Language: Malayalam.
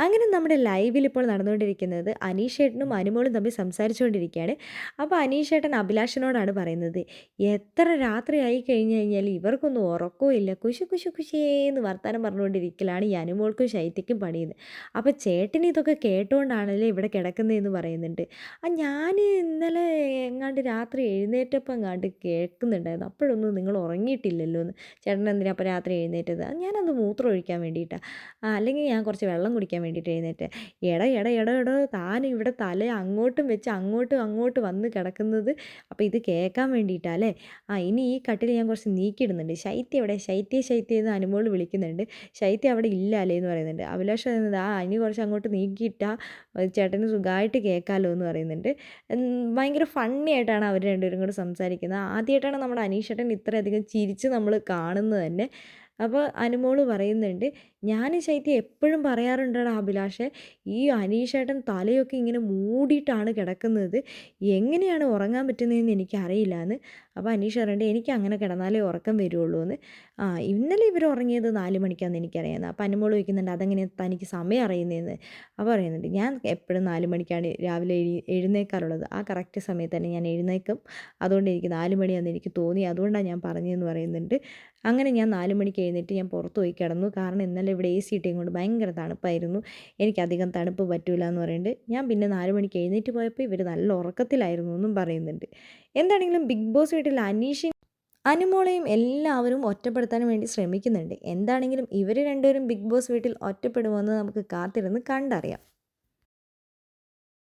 അങ്ങനെ നമ്മുടെ ലൈവിൽ ഇപ്പോൾ നടന്നുകൊണ്ടിരിക്കുന്നത് അനീഷേട്ടനും അനുമോളും തമ്മിൽ സംസാരിച്ചുകൊണ്ടിരിക്കുകയാണ്. അപ്പോൾ അനീഷേട്ടൻ അഭിലാഷിനോടാണ് പറയുന്നത്, എത്ര രാത്രിയായി കഴിഞ്ഞ് കഴിഞ്ഞാൽ ഇവർക്കൊന്നും ഉറക്കവും ഇല്ല, കുശു കുശു കുശേന്ന് വർത്താനം പറഞ്ഞുകൊണ്ടിരിക്കലാണ് ഈ അനുമോൾക്കും ശൈത്യക്കും പണിയുന്നത്. അപ്പോൾ ചേട്ടന് ഇതൊക്കെ കേട്ടുകൊണ്ടാണല്ലേ ഇവിടെ കിടക്കുന്നതെന്ന് പറയുന്നുണ്ട്. ഞാൻ ഇന്നലെ എങ്ങാണ്ട് രാത്രി എഴുന്നേറ്റപ്പോൾ എങ്ങാണ്ട് കേൾക്കുന്നുണ്ടായിരുന്നു, അപ്പോഴൊന്നും നിങ്ങൾ ഉറങ്ങിയിട്ടില്ലല്ലോ എന്ന്. ചേട്ടൻ എന്തിനാ അപ്പോൾ രാത്രി എഴുന്നേറ്റത്? ഞാനൊന്ന് മൂത്രം ഒഴിക്കാൻ വേണ്ടിയിട്ടാണ്, അല്ലെങ്കിൽ ഞാൻ കുറച്ച് വെള്ളം കുടിക്കാൻ വേണ്ടിയിട്ട് എഴുന്നേറ്റെ. എടാ എടാ എടാ എടോ, താൻ ഇവിടെ തല അങ്ങോട്ടും വെച്ച് അങ്ങോട്ടും അങ്ങോട്ട് വന്ന് കിടക്കുന്നത് അപ്പോൾ ഇത് കേൾക്കാൻ വേണ്ടിയിട്ടാല്ലേ. ഇനി ഈ കട്ടിൽ ഞാൻ കുറച്ച് നീക്കിയിടുന്നുണ്ട്. ശൈത്യം എവിടെ? ശൈത്യ ശൈത്യ എന്ന് അനുമോൾ വിളിക്കുന്നുണ്ട്. ശൈത്യം അവിടെ ഇല്ല അല്ലേ എന്ന് പറയുന്നുണ്ട്. അഭിലാഷ് പറയുന്നത്, ഇനി കുറച്ച് അങ്ങോട്ട് നീക്കിയിട്ടാൽ ചേട്ടന് സുഖമായിട്ട് കേൾക്കാമല്ലോ എന്ന് പറയുന്നുണ്ട്. ഭയങ്കര ഫണ്ണി ആയിട്ടാണ് അവർ രണ്ടുപേരും കൂടെ സംസാരിക്കുന്നത്. ആദ്യമായിട്ടാണ് നമ്മുടെ അനീഷേട്ടൻ ഇത്രയധികം ചിരിച്ച് നമ്മൾ കാണുന്നത് തന്നെ. അപ്പോൾ അനുമോള് പറയുന്നുണ്ട്, ഞാൻ ശൈത്യം എപ്പോഴും പറയാറുണ്ടെടാ അഭിലാഷേ, ഈ അനീഷേട്ടൻ തലയൊക്കെ ഇങ്ങനെ മൂടിയിട്ടാണ് കിടക്കുന്നത്, എങ്ങനെയാണ് ഉറങ്ങാൻ പറ്റുന്നതെന്ന് എനിക്കറിയില്ല എന്ന്. അപ്പോൾ അനീഷ് പറയുന്നുണ്ട്, എനിക്ക് അങ്ങനെ കിടന്നാലേ ഉറക്കം വരുള്ളൂ എന്ന്. ഇന്നലെ ഇവർ ഉറങ്ങിയത് 4 മണിക്കാണെന്ന് എനിക്കറിയാമെന്ന്. അപ്പോൾ അനുമോള് ചോദിക്കുന്നുണ്ട്, അതെങ്ങനെ തനിക്ക് സമയം അറിയുന്നതെന്ന്. അപ്പോൾ പറയുന്നുണ്ട്, ഞാൻ എപ്പോഴും 4 മണിക്കാണ് രാവിലെ എഴുന്നേൽക്കാറുള്ളത്, ആ കറക്റ്റ് സമയത്ത് തന്നെ ഞാൻ എഴുന്നേൽക്കും, അതുകൊണ്ട് എനിക്ക് 4 മണിയാണെന്ന് എനിക്ക് തോന്നി, അതുകൊണ്ടാണ് ഞാൻ പറഞ്ഞതെന്ന് പറയുന്നുണ്ട്. അങ്ങനെ ഞാൻ 4 മണിക്ക് എഴുന്നേറ്റ് ഞാൻ പുറത്ത് പോയി കിടന്നു, കാരണം ഇന്നലെ ഇവിടെ AC ഇട്ടേം കൊണ്ട് ഭയങ്കര തണുപ്പായിരുന്നു, എനിക്കധികം തണുപ്പ് പറ്റൂല എന്ന് പറയുന്നുണ്ട്. ഞാൻ പിന്നെ 4 മണിക്ക് എഴുന്നേറ്റ് പോയപ്പോൾ ഇവർ നല്ല ഉറക്കത്തിലായിരുന്നു എന്നും പറയുന്നുണ്ട്. എന്താണെങ്കിലും ബിഗ് ബോസ് വീട്ടിൽ അനുമോളെയും എല്ലാവരും ഒറ്റപ്പെടുത്താൻ വേണ്ടി ശ്രമിക്കുന്നുണ്ട്. എന്താണെങ്കിലും ഇവർ രണ്ടുപേരും ബിഗ് ബോസ് വീട്ടിൽ ഒറ്റപ്പെടുമോ എന്ന് നമുക്ക് കാത്തിരുന്ന് കണ്ടറിയാം.